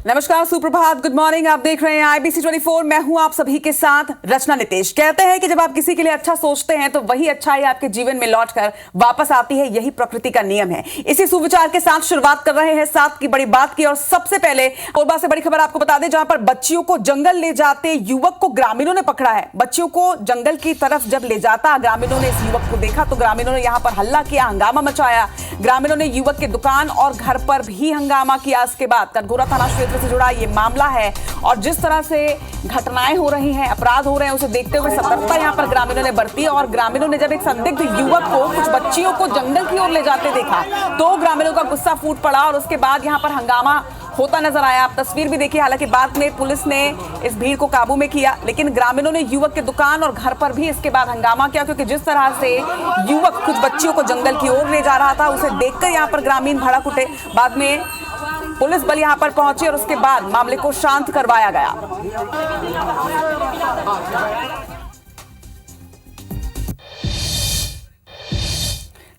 नमस्कार, सुप्रभात, good morning. आप देख रहे हैं आईबीसी 24। मैं हूं आप सभी के साथ रचना नितेश। कहते हैं कि जब आप किसी के लिए अच्छा सोचते हैं तो वही अच्छाई आपके जीवन में लौटकर वापस आती है। यही प्रकृति का नियम है। इसी सुविचार के साथ शुरुआत कर रहे हैं साथ की बड़ी बात की। और सबसे पहले कोरबा से बड़ी खबर आपको बता दें, जहां पर बच्चियों को जंगल ले जाते युवक को ग्रामीणों ने पकड़ा है। बच्चियों को जंगल की तरफ जब ले जाता ग्रामीणों ने इस युवक को देखा तो ग्रामीणों ने यहां पर हल्ला किया, हंगामा मचाया। ग्रामीणों ने युवक के दुकान और घर पर भी हंगामा किया। इसके बाद कटघोरा थाना क्षेत्र से जुड़ा ये मामला है और जिस तरह से घटनाएं हो रही हैं, अपराध हो रहे हैं, उसे देखते हुए सतर्कता यहां पर ग्रामीणों ने बरती। और ग्रामीणों ने जब एक संदिग्ध युवक को कुछ बच्चियों को जंगल की ओर ले जाते देखा तो ग्रामीणों का गुस्सा फूट पड़ा और उसके बाद यहां पर हंगामा होता नजर आया। आप तस्वीर भी देखिए। हालांकि बाद में पुलिस ने इस भीड़ को काबू में किया, लेकिन ग्रामीणों ने युवक के दुकान और घर पर भी इसके बाद हंगामा किया, क्योंकि जिस तरह से युवक कुछ बच्चियों को जंगल की ओर ले जा रहा था उसे देखकर यहां पर ग्रामीण भड़क उठे। बाद में पुलिस बल यहां पर पहुंची और उसके बाद मामले को शांत करवाया गया।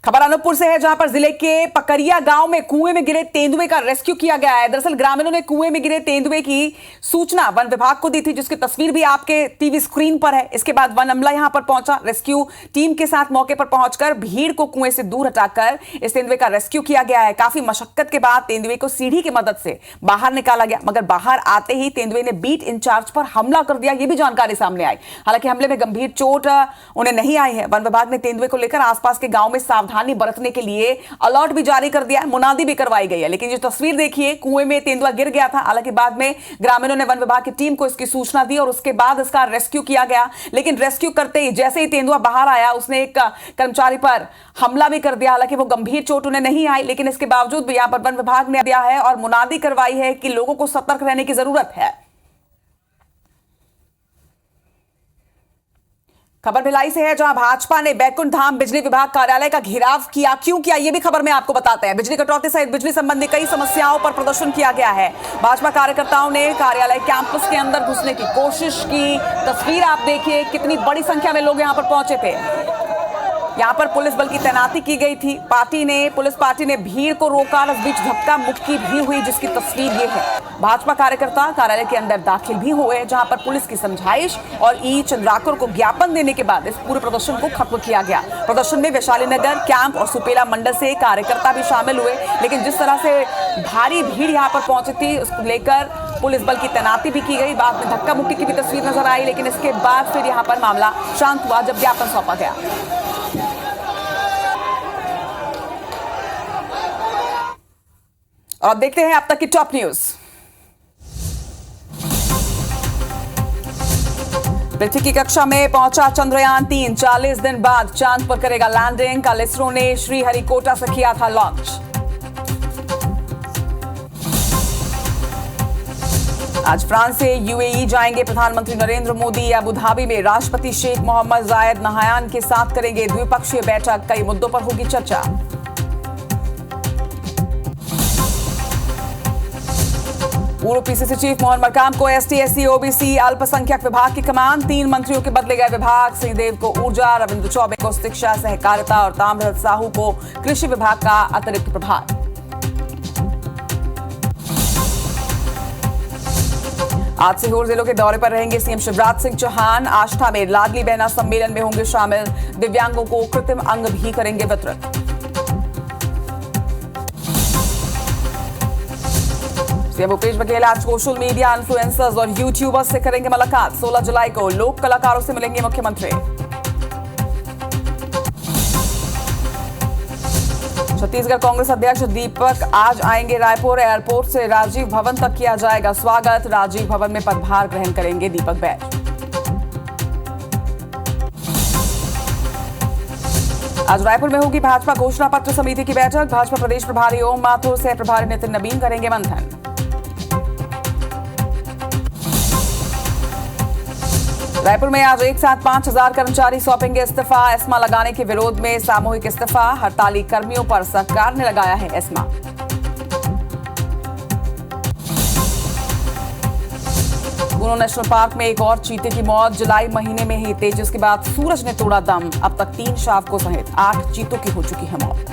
खबर अनूपपुर से है, जहां पर जिले के पकरिया गांव में कुएं में गिरे तेंदुए का रेस्क्यू किया गया है। दरअसल ग्रामीणों ने कुएं में गिरे तेंदुए की सूचना वन विभाग को दी थी, जिसकी तस्वीर भी आपके टीवी स्क्रीन पर है। इसके बाद वन अमला यहां पर पहुंचा, रेस्क्यू टीम के साथ मौके पर पहुंचकर भीड़ को कुएं से दूर हटाकर इस तेंदुए का रेस्क्यू किया गया है। काफी मशक्कत के बाद तेंदुए को सीढ़ी की मदद से बाहर निकाला गया, मगर बाहर आते ही तेंदुए ने बीट इंचार्ज पर हमला कर दिया। यह भी जानकारी सामने आई। हालांकि हमले में गंभीर चोट उन्हें नहीं आई है। वन विभाग ने तेंदुए को लेकर आसपास के गांव में सावधानी बरतने के लिए अलर्ट भी जारी कर दिया है, मुनादी भी करवाई गई है। लेकिन ये तस्वीर देखिए, कुएं में तेंदुआ गिर गया था। हालांकि बाद में ग्रामीणों ने वन विभाग की टीम को इसकी सूचना दी और उसके बाद इसका रेस्क्यू किया गया। लेकिन रेस्क्यू करते ही जैसे ही तेंदुआ बाहर आया, उसने एक कर्मचारी पर हमला भी कर दिया। हालांकि वो गंभीर चोट उन्हें नहीं आई, लेकिन इसके बावजूद भी यहां पर वन विभाग ने दिया है और मुनादी करवाई है कि लोगों को सतर्क रहने की जरूरत है। खबर भिलाई से है, जहां भाजपा ने बैकुंठ धाम बिजली विभाग कार्यालय का घेराव किया। क्यों किया, यह भी खबर में आपको बताते हैं। बिजली कटौती सहित बिजली संबंधी कई समस्याओं पर प्रदर्शन किया गया है। भाजपा कार्यकर्ताओं ने कार्यालय कैंपस के अंदर घुसने की कोशिश की। तस्वीर आप देखिए, कितनी बड़ी संख्या में लोग यहां पर पहुंचे थे। यहां पर पुलिस बल की तैनाती की गई थी। पुलिस पार्टी ने भीड़ को रोका। इस बीच धक्का मुक्की भी हुई, जिसकी तस्वीर ये है। भाजपा कार्यकर्ता कार्यालय के अंदर दाखिल भी हुए, जहां पर पुलिस की समझाइश और ई चंद्राकर को ज्ञापन देने के बाद इस पूरे प्रदर्शन को खत्म किया गया। प्रदर्शन में वैशाली नगर कैंप और सुपेला मंडल से कार्यकर्ता भी शामिल हुए, लेकिन जिस तरह से भारी भीड़ यहां पर पहुंची थी उसको लेकर पुलिस बल की तैनाती भी की गई। बाद में धक्का मुक्की की भी तस्वीर नजर आई, लेकिन इसके बाद फिर यहां पर मामला शांत हुआ जब ज्ञापन सौंपा गया। और अब देखते हैं अब तक की टॉप न्यूज। पृथ्वी की कक्षा में पहुंचा चंद्रयान 3। 40 दिन बाद चांद पर करेगा लैंडिंग। कल इसरो ने श्रीहरिकोटा से किया था लॉन्च। आज फ्रांस से यूएई जाएंगे प्रधानमंत्री नरेंद्र मोदी। अबू धाबी में राष्ट्रपति शेख मोहम्मद जायद नहायान के साथ करेंगे द्विपक्षीय बैठक। कई मुद्दों पर होगी चर्चा। पूर्व पीसीसी चीफ मोहन मरकाम को एसटी, एससी, ओबीसी, अल्पसंख्यक विभाग की कमान। 3 मंत्रियों के बदले गए विभाग। सिंहदेव को ऊर्जा, रविंद्र चौबे को शिक्षा सहकारिता और ताम्रध्वज साहू को कृषि विभाग का अतिरिक्त प्रभार। आज सीहोर जिलों के दौरे पर रहेंगे सीएम शिवराज सिंह चौहान। आष्टा में लाडली बहना सम्मेलन में होंगे शामिल। दिव्यांगों को कृत्रिम अंग भी करेंगे वितरित। सीएम भूपेश बघेल आज सोशल मीडिया इन्फ्लुएंसर्स और यूट्यूबर्स से करेंगे मुलाकात। 16 जुलाई को लोक कलाकारों से मिलेंगे मुख्यमंत्री। छत्तीसगढ़ कांग्रेस अध्यक्ष दीपक आज आएंगे रायपुर। एयरपोर्ट से राजीव भवन तक किया जाएगा स्वागत। राजीव भवन में पदभार ग्रहण करेंगे दीपक बैज। आज रायपुर में होगी भाजपा घोषणा पत्र समिति की बैठक। भाजपा प्रदेश प्रभारी ओम माथुर से प्रभारी नितिन नवीन करेंगे मंथन। रायपुर में आज एक साथ 5,000 कर्मचारी सौंपेंगे इस्तीफा। एस्मा लगाने के विरोध में सामूहिक इस्तीफा। हड़ताली कर्मियों पर सरकार ने लगाया है एस्मा। गुनो नेशनल पार्क में एक और चीते की मौत। जुलाई महीने में ही तेजस के बाद सूरज ने तोड़ा दम। अब तक 3 शावकों सहित 8 चीतों की हो चुकी है मौत।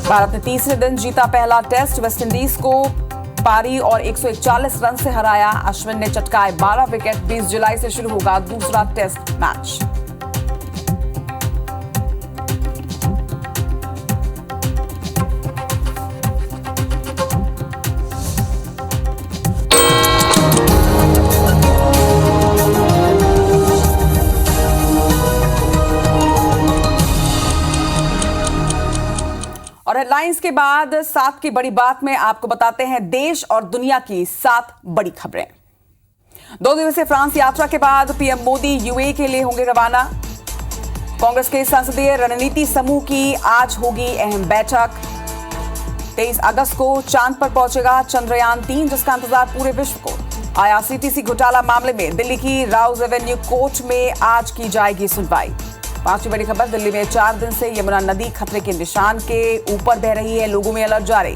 भारत ने तीसरे दिन जीता पहला टेस्ट, वेस्टइंडीज को पारी और 141 रन से हराया। अश्विन ने चटकाए 12 विकेट। 20 जुलाई से शुरू होगा दूसरा टेस्ट मैच। और हेडलाइंस के बाद 7 की बड़ी बात में आपको बताते हैं देश और दुनिया की 7 बड़ी खबरें। 2 दिवसीय फ्रांस यात्रा के बाद पीएम मोदी यूएई के लिए होंगे रवाना। कांग्रेस के संसदीय रणनीति समूह की आज होगी अहम बैठक। 23 अगस्त को चांद पर पहुंचेगा चंद्रयान 3, जिसका इंतजार पूरे विश्व को। आईआरसीटीसी घोटाला मामले में दिल्ली की राउज एवेन्यू कोर्ट में आज की जाएगी सुनवाई। 5वीं बड़ी खबर, दिल्ली में 4 दिन से यमुना नदी खतरे के निशान के ऊपर बह रही है, लोगों में अलर्ट जारी।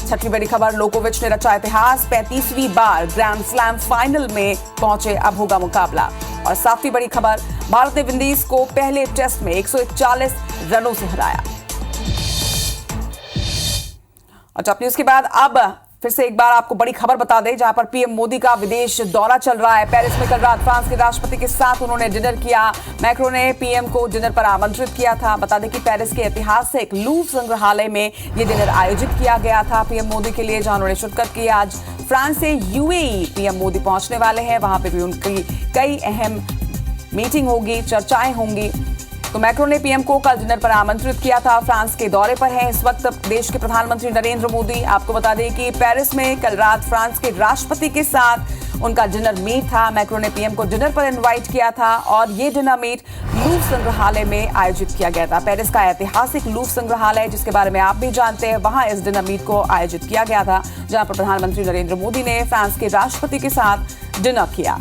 6वीं बड़ी खबर, लोकोविच ने रचा इतिहास, 35वीं बार ग्रैंड स्लैम फाइनल में पहुंचे, अब होगा मुकाबला। और 7वीं बड़ी खबर, भारत ने विंडीज को पहले टेस्ट में 141 रनों से हराया। और टॉप न्यूज के बाद अब फिर से एक बार आपको बड़ी खबर बता दें, जहां पर पीएम मोदी का विदेश दौरा चल रहा है। पेरिस में कल रात फ्रांस के राष्ट्रपति के साथ उन्होंने डिनर किया। मैक्रो ने पीएम को डिनर पर आमंत्रित किया था। बता दें कि पेरिस के ऐतिहासिक लूव्र संग्रहालय में यह डिनर आयोजित किया गया था पीएम मोदी के लिए, जहां उन्होंने शिरकत की। आज फ्रांस से यूएई पीएम मोदी पहुंचने वाले हैं, वहां पर भी उनकी कई अहम मीटिंग होगी, चर्चाएं होंगी। तो मैक्रो ने पीएम को कल डिनर पर आमंत्रित किया था। फ्रांस के दौरे पर हैं इस वक्त देश के प्रधानमंत्री नरेंद्र मोदी। आपको बता दें कि पेरिस में कल रात फ्रांस के राष्ट्रपति के साथ उनका डिनर मीट था। मैक्रो ने पीएम को डिनर पर इनवाइट किया था और ये डिनर मीट लूव्र संग्रहालय में आयोजित किया गया था। पेरिस का ऐतिहासिक लूव्र संग्रहालय, जिसके बारे में आप भी जानते हैं, वहां इस डिनर मीट को आयोजित किया गया था, जहां पर प्रधानमंत्री नरेंद्र मोदी ने फ्रांस के राष्ट्रपति के साथ डिनर किया।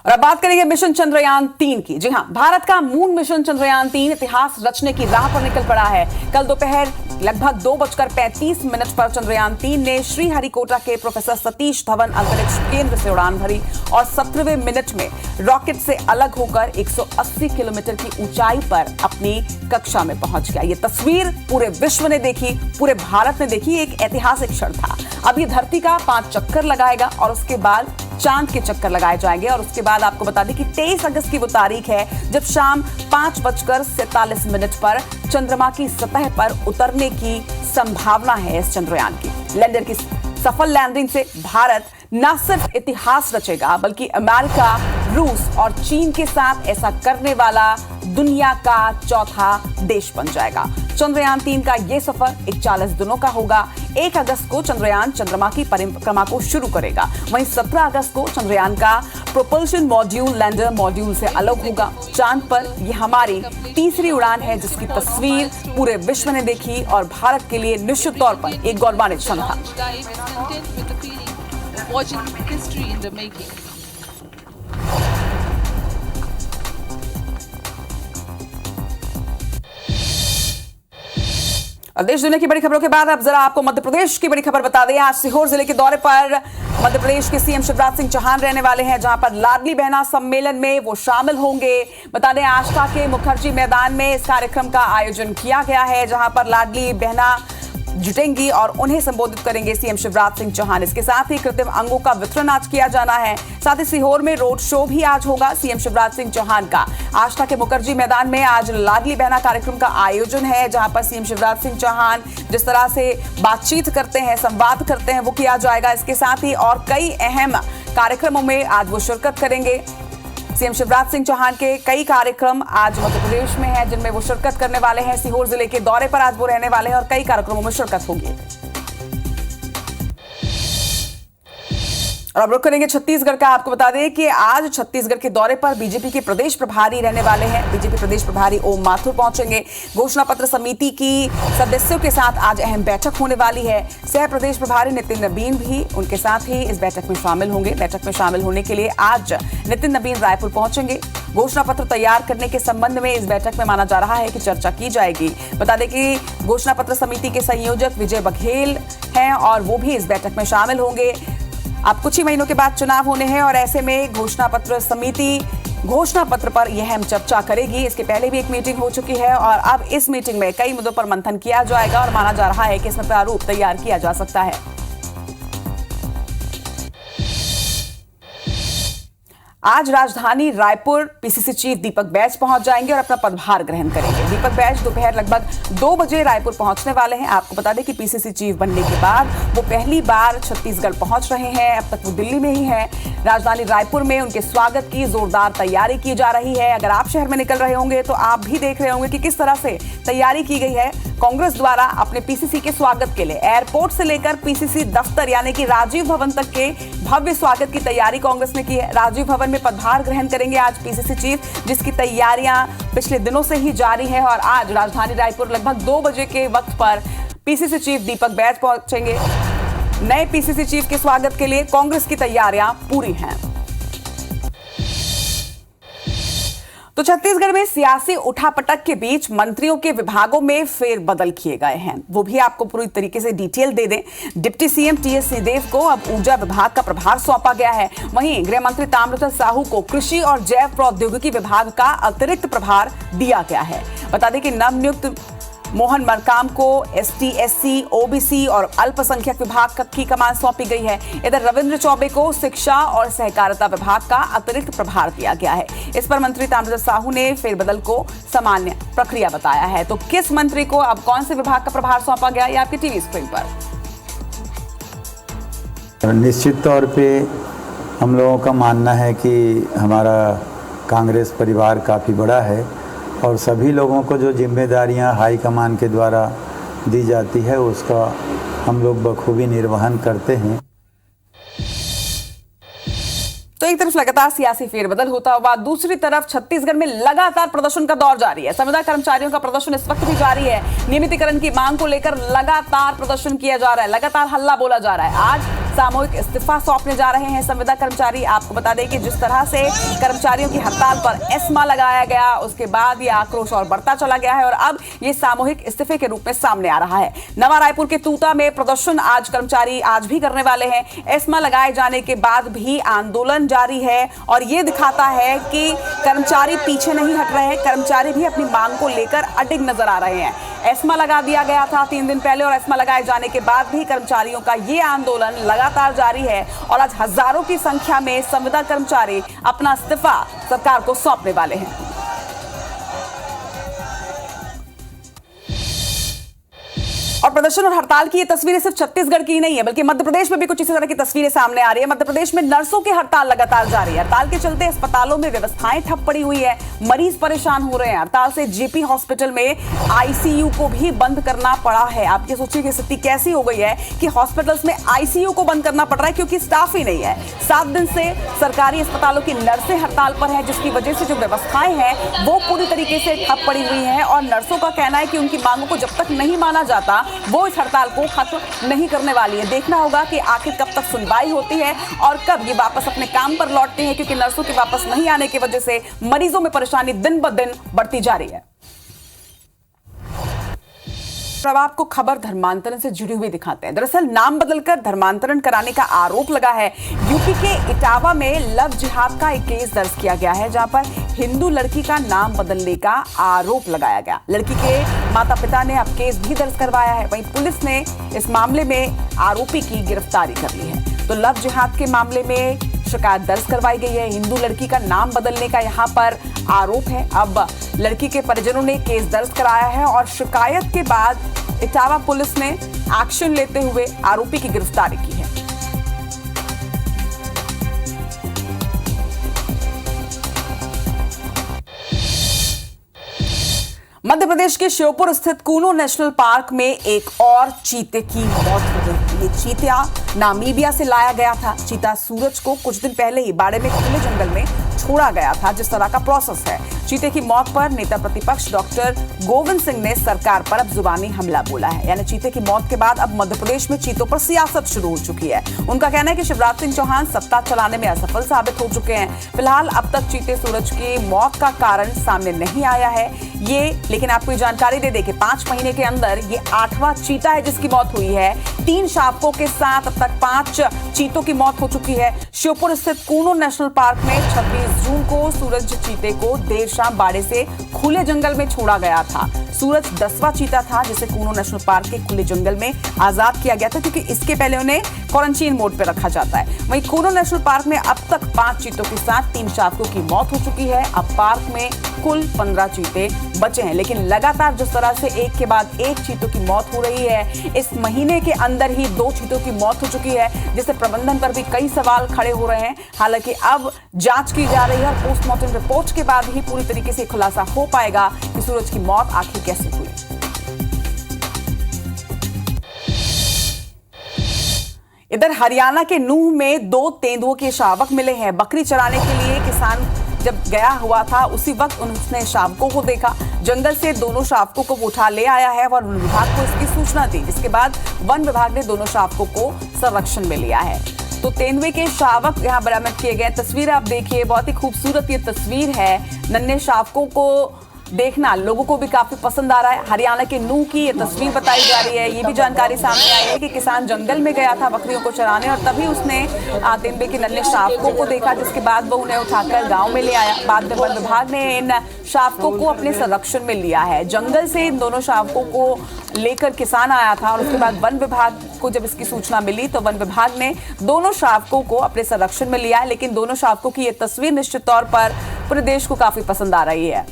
और अब बात करेंगे मिशन चंद्रयान 3 की। जी हां, भारत का मून मिशन चंद्रयान 3 इतिहास रचने की राह पर निकल पड़ा है। कल दोपहर लगभग 2:35 पर चंद्रयान 3 ने श्रीहरिकोटा के प्रोफेसर सतीश धवन अंतरिक्ष केंद्र से उड़ान भरी और 17वें मिनट में रॉकेट से अलग होकर 180 किलोमीटर की ऊंचाई पर अपनी कक्षा में पहुंच गया। ये तस्वीर पूरे विश्व ने देखी, पूरे भारत ने देखी। एक ऐतिहासिक क्षण था। अब ये धरती का 5 चक्कर लगाएगा और उसके बाद चांद के चक्कर लगाए जाएंगे। और उसके बाद आपको बता दें कि 23 अगस्त की वो तारीख है जब शाम 5:47 पर चंद्रमा की सतह पर उतरने की संभावना है इस चंद्रयान की। लैंडर की सफल लैंडिंग से भारत न सिर्फ इतिहास रचेगा, बल्कि अमेरिका, रूस और चीन के साथ ऐसा करने वाला दुनिया का चौथा देश बन जाएगा। चंद्रयान 3 का यह सफर 41 दिनों का होगा। 1 अगस्त को चंद्रयान चंद्रमा की परिक्रमा को शुरू करेगा। वहीं 17 अगस्त को चंद्रयान का प्रोपल्शन मॉड्यूल लैंडर मॉड्यूल से अलग होगा चांद पर। यह हमारी तीसरी उड़ान है जिसकी तस्वीर पूरे विश्व ने देखी और भारत के लिए निश्चित तौर पर एक गौरवान्वित क्षण था। देश दुनिया की बड़ी खबरों के बाद अब जरा आपको मध्य प्रदेश की बड़ी खबर बता दें। आज सीहोर जिले के दौरे पर मध्य प्रदेश के सीएम शिवराज सिंह चौहान रहने वाले हैं, जहां पर लाडली बहना सम्मेलन में वो शामिल होंगे। बता दें आष्टा के मुखर्जी मैदान में इस कार्यक्रम का आयोजन किया गया है, जहां पर लाडली बहना जुटेंगी और उन्हें संबोधित करेंगे सीएम शिवराज सिंह चौहान। इसके साथ ही कृत्रिम अंगों का वितरण आज किया जाना है। साथ ही सीहोर में रोड शो भी आज होगा सीएम शिवराज सिंह चौहान का। आष्टा के मुखर्जी मैदान में आज लाडली बहना कार्यक्रम का आयोजन है, जहां पर सीएम शिवराज सिंह चौहान जिस तरह से बातचीत करते हैं, संवाद करते हैं, वो किया जाएगा। इसके साथ ही और कई अहम कार्यक्रमों में आज वो शिरकत करेंगे। सीएम शिवराज सिंह चौहान के कई कार्यक्रम आज मध्य प्रदेश में हैं, जिनमें वो शिरकत करने वाले हैं। सीहोर जिले के दौरे पर आज वो रहने वाले हैं और कई कार्यक्रमों में शिरकत होगी। और अब रुक करेंगे छत्तीसगढ़ का। आपको बता दें कि आज छत्तीसगढ़ के दौरे पर बीजेपी के प्रदेश प्रभारी रहने वाले हैं। बीजेपी प्रदेश प्रभारी ओम माथुर पहुंचेंगे। घोषणा पत्र समिति की सदस्यों के साथ आज अहम बैठक होने वाली है। सह प्रदेश प्रभारी नितिन नबीन भी उनके साथ ही इस बैठक में शामिल होंगे। बैठक में शामिल होने के लिए आज नितिन नबीन रायपुर पहुंचेंगे। घोषणा पत्र तैयार करने के संबंध में इस बैठक में माना जा रहा है कि चर्चा की जाएगी। बता दें कि घोषणा पत्र समिति के संयोजक विजय बघेल हैं और वो भी इस बैठक में शामिल होंगे। अब कुछ ही महीनों के बाद चुनाव होने हैं और ऐसे में घोषणा पत्र समिति घोषणा पत्र पर यह अहम चर्चा करेगी। इसके पहले भी एक मीटिंग हो चुकी है और अब इस मीटिंग में कई मुद्दों पर मंथन किया जाएगा और माना जा रहा है कि इसमें प्रारूप तैयार किया जा सकता है। आज राजधानी रायपुर पीसीसी चीफ दीपक बैज पहुंच जाएंगे और अपना पदभार ग्रहण करेंगे। दीपक बैज दोपहर लगभग 2 बजे रायपुर पहुंचने वाले हैं। आपको बता दें कि पीसीसी चीफ बनने के बाद वो पहली बार छत्तीसगढ़ पहुंच रहे हैं। अब तक वो दिल्ली में ही है। राजधानी रायपुर में उनके स्वागत की जोरदार तैयारी की जा रही है। अगर आप शहर में निकल रहे होंगे तो आप भी देख रहे होंगे कि किस तरह से तैयारी की गई है कांग्रेस द्वारा अपने पीसीसी के स्वागत के लिए। एयरपोर्ट से लेकर पीसीसी दफ्तर यानी कि राजीव भवन तक के भव्य स्वागत की तैयारी कांग्रेस ने की है। राजीव भवन में पदभार ग्रहण करेंगे आज पीसीसी चीफ, जिसकी तैयारियां पिछले दिनों से ही जारी है और आज राजधानी रायपुर लगभग 2 बजे के वक्त पर पीसीसी चीफ दीपक बैज पहुंचेंगे। नए पीसीसी चीफ के स्वागत के लिए कांग्रेस की तैयारियां पूरी हैं। तो छत्तीसगढ़ में सियासी उठापटक के बीच मंत्रियों के विभागों में फेरबदल किए गए हैं। वो भी आपको पूरी तरीके से डिटेल दे दें। डिप्टी सीएम टीएस सिंहदेव को अब ऊर्जा विभाग का प्रभार सौंपा गया है। वहीं गृह मंत्री ताम्रध्वज साहू को कृषि और जैव प्रौद्योगिकी विभाग का अतिरिक्त प्रभार दिया गया है। बता दें कि नवनियुक्त मोहन मरकाम को एसटी, एससी, ओबीसी और अल्पसंख्यक विभाग की कमान सौंपी गई है। इधर रविंद्र चौबे को शिक्षा और सहकारिता विभाग का अतिरिक्त प्रभार दिया गया है। इस पर मंत्री ताम्रध्वज साहू ने फेरबदल को सामान्य प्रक्रिया बताया है। तो किस मंत्री को अब कौन से विभाग का प्रभार सौंपा गया, ये आपकी टीवी स्क्रीन पर। निश्चित तौर पे हम लोगों का मानना है कि हमारा कांग्रेस परिवार काफ़ी बड़ा है और सभी लोगों को जो जिम्मेदारियां हाईकमान के द्वारा दी जाती है उसका हम लोग बखूबी निर्वहन करते हैं। तो एक तरफ लगातार सियासी फेरबदल होता हुआ, दूसरी तरफ छत्तीसगढ़ में लगातार प्रदर्शन का दौर जारी है। संविदा कर्मचारियों का प्रदर्शन इस वक्त भी जारी है। नियमितीकरण की मांग को लेकर लगातार प्रदर्शन किया जा रहा है, लगातार हल्ला बोला जा रहा है। आज सामूहिक इस्तीफा सौंपने जा रहे हैं संविदा कर्मचारी। आपको बता दें कि जिस तरह से कर्मचारियों की हड़ताल पर एस्मा लगाया गया, उसके बाद ये आक्रोश और बढ़ता चला गया है और अब ये सामूहिक इस्तीफे के रूप में सामने आ रहा है। नवा रायपुर के तूता में प्रदर्शन आज कर्मचारी आज भी करने वाले हैं। एस्मा लगाए जाने के बाद भी आंदोलन जारी है और ये दिखाता है कि कर्मचारी पीछे नहीं हट रहे हैं। कर्मचारी भी अपनी मांग को लेकर अडिग नजर आ रहे हैं। एस्मा लगा दिया गया था 3 दिन पहले और एस्मा लगाए जाने के बाद भी कर्मचारियों का ये आंदोलन लगातार जारी है और आज हजारों की संख्या में संविदा कर्मचारी अपना इस्तीफा सरकार को सौंपने वाले हैं। और प्रदर्शन और हड़ताल की ये तस्वीरें सिर्फ छत्तीसगढ़ की ही नहीं है, बल्कि मध्य प्रदेश में भी कुछ इसी तरह की तस्वीरें सामने आ रही है। मध्य प्रदेश में नर्सों की हड़ताल लगातार जारी है। हड़ताल के चलते अस्पतालों में व्यवस्थाएं ठप पड़ी हुई है, मरीज परेशान हो रहे हैं। हड़ताल से जेपी हॉस्पिटल में आईसीयू को भी बंद करना पड़ा है। आप ये सोचिए कि स्थिति कैसी हो गई है कि हॉस्पिटल्स में आईसीयू को बंद करना पड़ रहा है क्योंकि स्टाफ ही नहीं है। 7 दिन से सरकारी अस्पतालों की नर्सें हड़ताल पर है, जिसकी वजह से जो व्यवस्थाएं हैं वो पूरी तरीके से ठप पड़ी हुई हैं और नर्सों का कहना है कि उनकी मांगों को जब तक नहीं माना जाता वो इस हड़ताल को खत्म नहीं करने वाली है। देखना होगा कि आखिर कब तक सुनवाई होती है और कब ये वापस अपने काम पर लौटते हैं, क्योंकि नर्सों के वापस नहीं आने की वजह से मरीजों में परेशानी दिन ब दिन बढ़ती जा रही है। अब आपको खबर धर्मांतरण से जुड़ी हुई दिखाते हैं। दरअसल नाम बदलकर धर्मांतरण कराने का आरोप लगा है। यूपी के इटावा में लव जिहाद का एक केस दर्ज किया गया है, जहां पर हिंदू लड़की का नाम बदलने का आरोप लगाया गया। लड़की के माता पिता ने अब केस भी दर्ज करवाया है। वहीं पुलिस ने इस मामले में आरोपी की गिरफ्तारी कर ली है। तो लव जिहाद के मामले में शिकायत दर्ज करवाई गई है। हिंदू लड़की का नाम बदलने का यहां पर आरोप है। अब लड़की के परिजनों ने केस दर्ज कराया है और शिकायत के बाद इटावा पुलिस ने एक्शन लेते हुए आरोपी की गिरफ्तारी की है। मध्य प्रदेश के श्योपुर स्थित कूनो नेशनल पार्क में एक और चीते की मौत हो गई। ये चीता नामीबिया से लाया गया था। चीता सूरज को कुछ दिन पहले ही बाड़े में खुले जंगल में छोड़ा गया था, जिस तरह का प्रोसेस है। चीते की मौत पर नेता प्रतिपक्ष डॉक्टर गोविंद सिंह ने सरकार पर अब जुबानी हमला बोला है। यानी चीते की मौत के बाद अब मध्य प्रदेश में चीतों पर सियासत शुरू हो चुकी है। उनका कहना है कि शिवराज सिंह चौहान सत्ता चलाने में असफल साबित हो चुके हैं। फिलहाल अब तक चीते सूरज की मौत का कारण सामने नहीं आया है ये, लेकिन आपको जानकारी दे दें कि 5 महीने के अंदर ये 8वां चीता है जिसकी मौत हुई है। 3 शावकों के साथ अब तक 5 चीतों की मौत हो चुकी है। श्योपुर स्थित कूनो नेशनल पार्क में 26 जून को सूरज चीते को देर शाम बाड़े से खुले जंगल में छोड़ा गया था। सूरज 10वां चीता था जिसे कूनो नेशनल पार्क के खुले जंगल में आजाद किया गया था, क्योंकि इसके पहले उन्हें क्वारंटीन मोड पर रखा जाता है। वहीं कूनो नेशनल पार्क में अब तक 5 चीतों के साथ 3 शावकों की मौत हो चुकी है। अब पार्क में कुल 15 चीते बचे हैं, लेकिन लगातार जिस तरह से एक के बाद एक चीतों की मौत हो रही है, इस महीने के अंदर ही 2 चीतों की मौत हो चुकी है, जिससे प्रबंधन पर भी कई सवाल खड़े हो रहे हैं। हालांकि अब जांच की जा रही है और पोस्टमार्टम रिपोर्ट के बाद ही पूरी तरीके से खुलासा हो पाएगा कि सूरज की मौत आखिर कैसे हुई। इधर हरियाणा के नूह में 2 तेंदुओं के शावक मिले हैं। बकरी चराने के लिए किसान जब गया हुआ था उसी वक्त उसने शावकों को देखा। जंगल से दोनों शावकों को उठा ले आया है और वन विभाग को इसकी सूचना दी, जिसके बाद वन विभाग ने दोनों शावकों को संरक्षण में लिया है। तो तेंदुए के शावक यहाँ बरामद किए गए। तस्वीर आप देखिए, बहुत ही खूबसूरत ये तस्वीर है। नन्हे शावकों को देखना लोगों को भी काफी पसंद आ रहा है। हरियाणा के नूह की ये तस्वीर बताई जा रही है। ये भी जानकारी सामने आई है कि किसान जंगल में गया था बकरियों को चराने और तभी उसने तेंदुए के नन्हे शावकों को देखा, जिसके बाद वो उन्हें उठाकर गांव में ले आया। बाद में वन विभाग ने इन शावकों को अपने संरक्षण में लिया है। जंगल से इन दोनों शावकों को लेकर किसान आया था और उसके बाद वन विभाग को जब इसकी सूचना मिली तो वन विभाग ने दोनों शावकों को अपने संरक्षण में लिया है। लेकिन दोनों शावकों की ये तस्वीर निश्चित तौर पर पूरे देश को काफी पसंद आ रही है।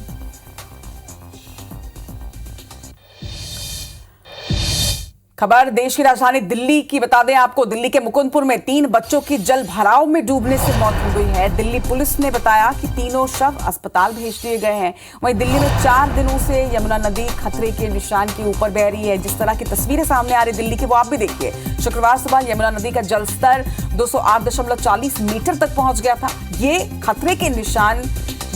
खबर देश की राजधानी दिल्ली की बता दें आपको। दिल्ली के मुकुंदपुर में 3 बच्चों की जल भराव में डूबने से मौत हो गई है। दिल्ली पुलिस ने बताया कि तीनों शव अस्पताल भेज दिए गए हैं। वहीं दिल्ली में 4 दिनों से यमुना नदी खतरे के निशान के ऊपर बह रही है। जिस तरह की तस्वीरें सामने आ रही दिल्ली की, वो आप भी देखिए। शुक्रवार सुबह यमुना नदी का जलस्तर 208.40 मीटर तक पहुंच गया था। ये खतरे के निशान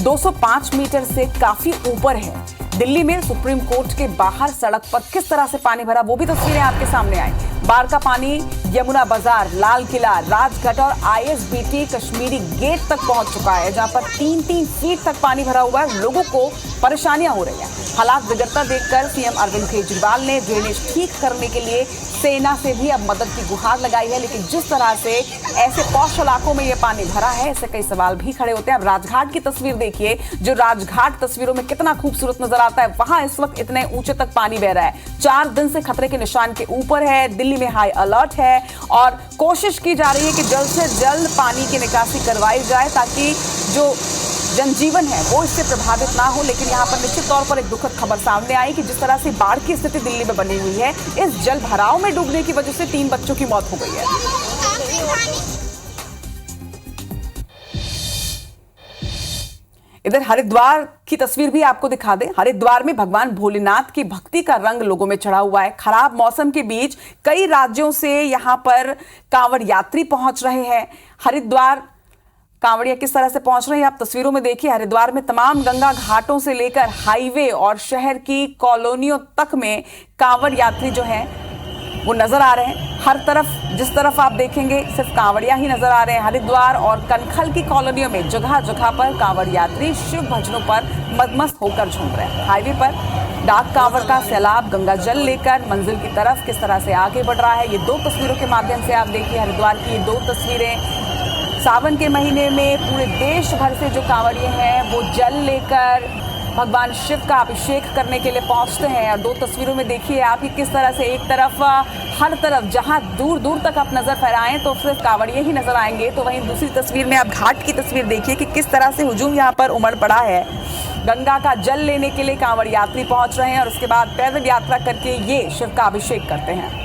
205 मीटर से काफी ऊपर है। दिल्ली में सुप्रीम कोर्ट के बाहर सड़क पर किस तरह से पानी भरा, वो भी तस्वीरें आपके सामने आई। बाढ़ का पानी यमुना बाजार, लाल किला, राजघाट और ISBT कश्मीरी गेट तक पहुंच चुका है, जहां पर 3-3 फीट तक पानी भरा हुआ है। लोगों को परेशानियां हो रही हैं। हालात बिगड़ता देखकर सीएम अरविंद केजरीवाल ने ड्रेनेज ठीक करने के लिए सेना से भी अब मदद की गुहार लगाई है। लेकिन जिस तरह से ऐसे पौष इलाकों में ये पानी भरा है, ऐसे कई सवाल भी खड़े होते हैं। अब राजघाट की तस्वीर देखिए, जो राजघाट तस्वीरों में कितना खूबसूरत नजर आता है, वहां इस वक्त इतने ऊंचे तक पानी बह रहा है। 4 दिन से खतरे के निशान के ऊपर है। दिल्ली में हाई अलर्ट है और कोशिश की जा रही है कि जल्द से जल्द पानी की निकासी करवाई जाए, ताकि जो जनजीवन है वो इससे प्रभावित ना हो। लेकिन यहाँ पर निश्चित तौर पर एक दुखद खबर सामने आई कि जिस तरह से बाढ़ की स्थिति दिल्ली में बनी हुई है, इस जल भराव में डूबने की वजह से 3 बच्चों की मौत हो गई है। इधर हरिद्वार की तस्वीर भी आपको दिखा दें। हरिद्वार में भगवान भोलेनाथ की भक्ति का रंग लोगों में चढ़ा हुआ है। खराब मौसम के बीच कई राज्यों से यहां पर कांवड़ यात्री पहुंच रहे हैं। हरिद्वार कांवड़िया किस तरह से पहुंच रहे हैं आप तस्वीरों में देखिए। हरिद्वार में तमाम गंगा घाटों से लेकर हाईवे और शहर की कॉलोनियों तक में कांवड़ यात्री जो हैं वो नजर आ रहे हैं। हर तरफ जिस तरफ आप देखेंगे सिर्फ कांवड़िया ही नजर आ रहे हैं। हरिद्वार और कनखल की कॉलोनियों में जगह जगह पर कांवड़ यात्री शिव भजनों पर मदमस्त होकर झूम रहे हैं। हाईवे पर डाक कांवड़ का सैलाब गंगा जल लेकर मंजिल की तरफ किस तरह से आगे बढ़ रहा है, ये 2 तस्वीरों के माध्यम से आप देखिए। हरिद्वार की ये 2 तस्वीरें। सावन के महीने में पूरे देश भर से जो कांवड़िए हैं वो जल लेकर भगवान शिव का अभिषेक करने के लिए पहुंचते हैं। और 2 तस्वीरों में देखिए आप कि किस तरह से एक तरफ हर तरफ जहां दूर दूर तक आप नजर फहराएं तो सिर्फ कांवड़िए ही नजर आएंगे, तो वहीं दूसरी तस्वीर में आप घाट की तस्वीर देखिए कि किस तरह से हुजूम यहां पर उमड़ पड़ा है। गंगा का जल लेने के लिए कांवड़ यात्री पहुंच रहे हैं और उसके बाद पैदल यात्रा करके ये शिव का अभिषेक करते हैं।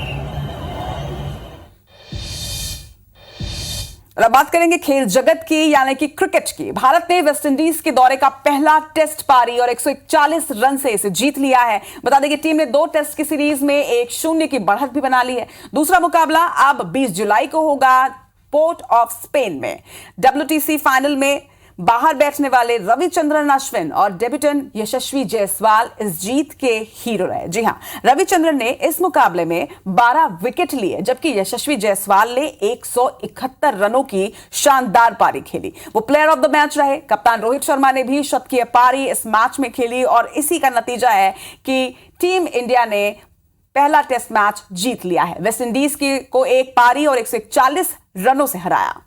और अब बात करेंगे खेल जगत की, यानी कि क्रिकेट की। भारत ने वेस्टइंडीज के दौरे का पहला टेस्ट पारी और 141 रन से इसे जीत लिया है। बता दें कि टीम ने 2 टेस्ट की सीरीज में 1-0 की बढ़त भी बना ली है। दूसरा मुकाबला अब 20 जुलाई को होगा पोर्ट ऑफ स्पेन में। WTC फाइनल में बाहर बैठने वाले रविचंद्रन अश्विन और डेब्यूटेंट यशस्वी जायसवाल इस जीत के हीरो रहे। जी हां, रविचंद्रन ने इस मुकाबले में 12 विकेट लिए, जबकि यशस्वी जायसवाल ने 171 रनों की शानदार पारी खेली। वो प्लेयर ऑफ द मैच रहे। कप्तान रोहित शर्मा ने भी शतकीय पारी इस मैच में खेली और इसी का नतीजा है कि टीम इंडिया ने पहला टेस्ट मैच जीत लिया है। वेस्टइंडीज को एक पारी और 141 रनों से हराया।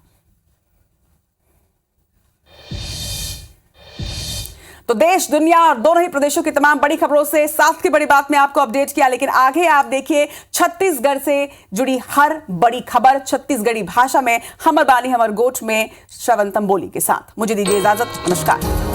तो देश, दुनिया और दोनों ही प्रदेशों की तमाम बड़ी खबरों से साथ की बड़ी बात में आपको अपडेट किया, लेकिन आगे आप देखिए छत्तीसगढ़ से जुड़ी हर बड़ी खबर छत्तीसगढ़ी भाषा में हमर बानी हमर गोठ में श्रवण तंबोली के साथ। मुझे दीजिए इजाजत, नमस्कार।